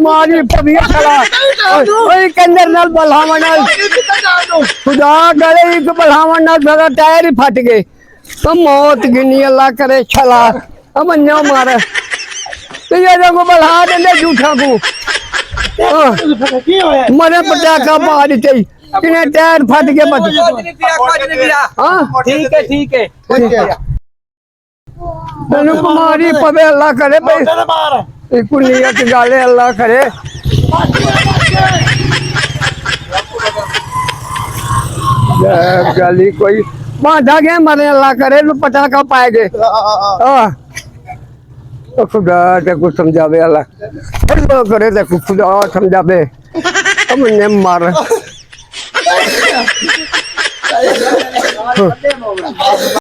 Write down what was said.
मारी पविया चला ओए कंदर नाल बलहावन नाल खुदा गले एक बलहावन नाल मेरा टायर ही फट गए तो मौत गिनी अल्लाह करे चला अब अन्यो मारे तो ये देखो बलहा दे झूठा को मरे पटाखा मार दी किने टायर फट गए बच हां ठीक है तनु कुमारी पवे अल्लाह करे भाई कुनियत गाले अल्लाह करे गाली कोई बांधा गया मरे अल्लाह करे नु पटाखा पाएगे तो खुदा ते कुछ समझावे अल्लाह करे ते खुदा समझावे हम ने मार